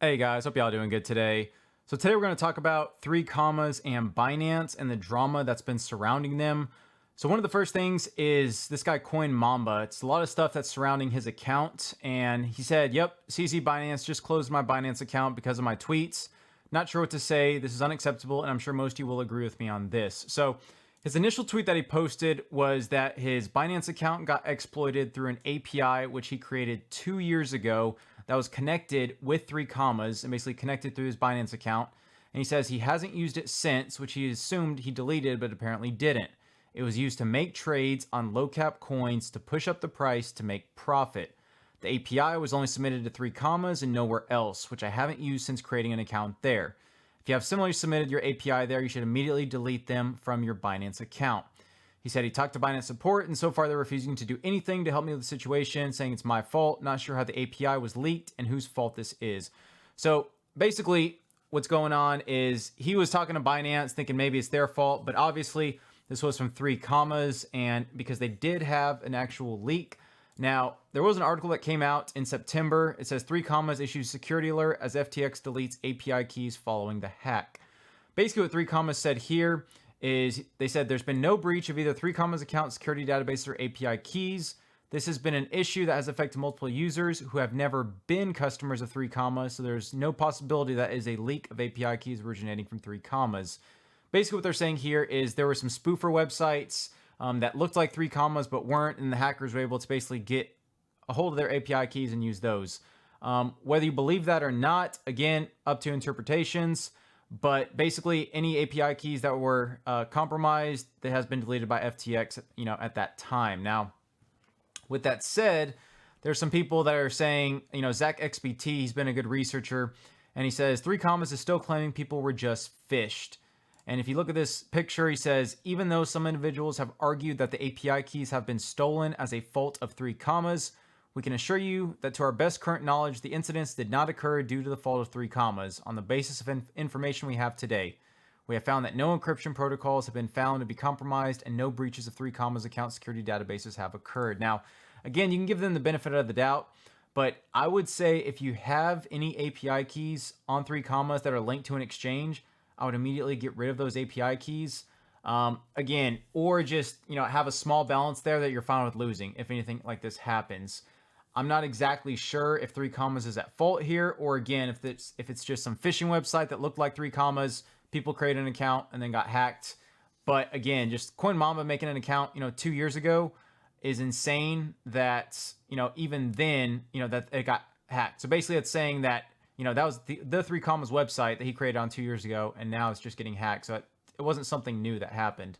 Hey guys, hope y'all doing good today. So today we're going to talk about 3Commas and Binance and the drama that's been surrounding them. So one of the first things is this guy Coin Mamba. It's a lot of stuff that's surrounding his account, and he said, "Yep, CZ Binance just closed my Binance account because of my tweets. Not sure what to say. This is unacceptable, and I'm sure most of you will agree with me on this." So his initial tweet that he posted was that his Binance account got exploited through an API which he created 2 years ago that was connected with 3Commas and basically connected through his Binance account. And he says he hasn't used it since, which he assumed he deleted, but apparently didn't. It was used to make trades on low cap coins to push up the price to make profit. The API was only submitted to 3Commas and nowhere else, which I haven't used since creating an account there. If you have similarly submitted your API there, you should immediately delete them from your Binance account. He said he talked to Binance support, and so far they're refusing to do anything to help me with the situation, saying it's my fault, not sure how the API was leaked and whose fault this is. So basically what's going on is he was talking to Binance thinking maybe it's their fault, but obviously this was from 3Commas, and because they did have an actual leak. Now, there was an article that came out in September. It says 3Commas issues security alert as FTX deletes API keys following the hack. Basically what 3Commas said here is they said there's been no breach of either 3Commas account security database or API keys. This has been an issue that has affected multiple users who have never been customers of 3Commas, so there's no possibility that is a leak of API keys originating from 3Commas. Basically what they're saying here is there were some spoofer websites that looked like 3Commas but weren't, and the hackers were able to basically get a hold of their API keys and use those. Whether you believe that or not, again, up to interpretations. But basically, any API keys that were compromised, that has been deleted by FTX, at that time. Now, with that said, there's some people that are saying, Zach XBT, he's been a good researcher, and he says 3Commas is still claiming people were just phished. And if you look at this picture, he says, even though some individuals have argued that the API keys have been stolen as a fault of 3Commas, we can assure you that to our best current knowledge, the incidents did not occur due to the fault of 3Commas. On the basis of information we have today, we have found that no encryption protocols have been found to be compromised and no breaches of 3Commas account security databases have occurred. Now, again, you can give them the benefit of the doubt, but I would say if you have any API keys on 3Commas that are linked to an exchange, I would immediately get rid of those API keys. Again, or just, have a small balance there that you're fine with losing if anything like this happens. I'm not exactly sure if 3Commas is at fault here, or again, if it's just some phishing website that looked like 3Commas, people created an account and then got hacked. But again, just Coin Mamba making an account, 2 years ago is insane that, even then, that it got hacked. So basically it's saying that, that was the 3Commas website that he created on 2 years ago, and now it's just getting hacked. So it wasn't something new that happened.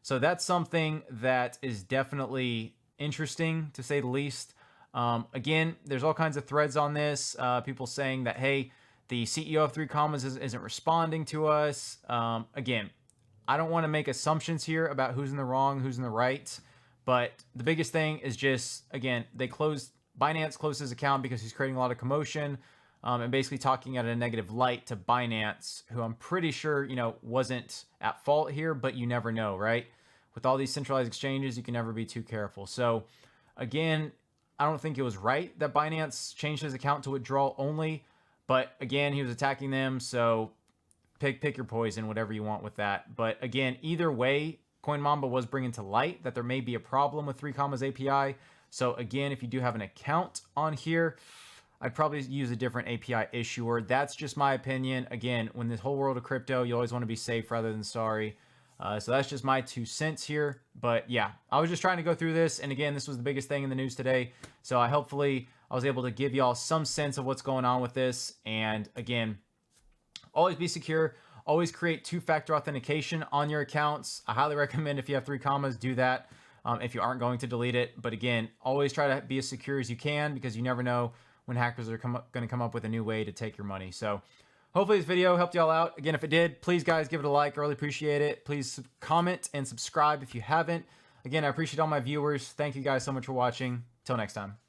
So that's something that is definitely interesting, to say the least. Again, there's all kinds of threads on this. People saying that, hey, the CEO of 3Commas isn't responding to us. Again, I don't want to make assumptions here about who's in the wrong, who's in the right. But the biggest thing is just, again, Binance closed his account because he's creating a lot of commotion. And basically talking at a negative light to Binance, who I'm pretty sure, wasn't at fault here, but you never know, right? With all these centralized exchanges, you can never be too careful. So again, I don't think it was right that Binance changed his account to withdrawal only, but again, he was attacking them. So pick your poison, whatever you want with that. But again, either way, Coin Mamba was bringing to light that there may be a problem with 3Commas API. So again, if you do have an account on here, I'd probably use a different API issuer. That's just my opinion. Again, when this whole world of crypto, you always want to be safe rather than sorry. So that's just my 2 cents here. But yeah, I was just trying to go through this. And again, this was the biggest thing in the news today. So hopefully I was able to give y'all some sense of what's going on with this. And again, always be secure. Always create 2-factor authentication on your accounts. I highly recommend if you have 3Commas, do that if you aren't going to delete it. But again, always try to be as secure as you can, because you never know when hackers are going to come up with a new way to take your money. So hopefully this video helped y'all out. Again, if it did, please guys give it a like. I really appreciate it. Please comment and subscribe if you haven't. Again, I appreciate all my viewers. Thank you guys so much for watching. Till next time.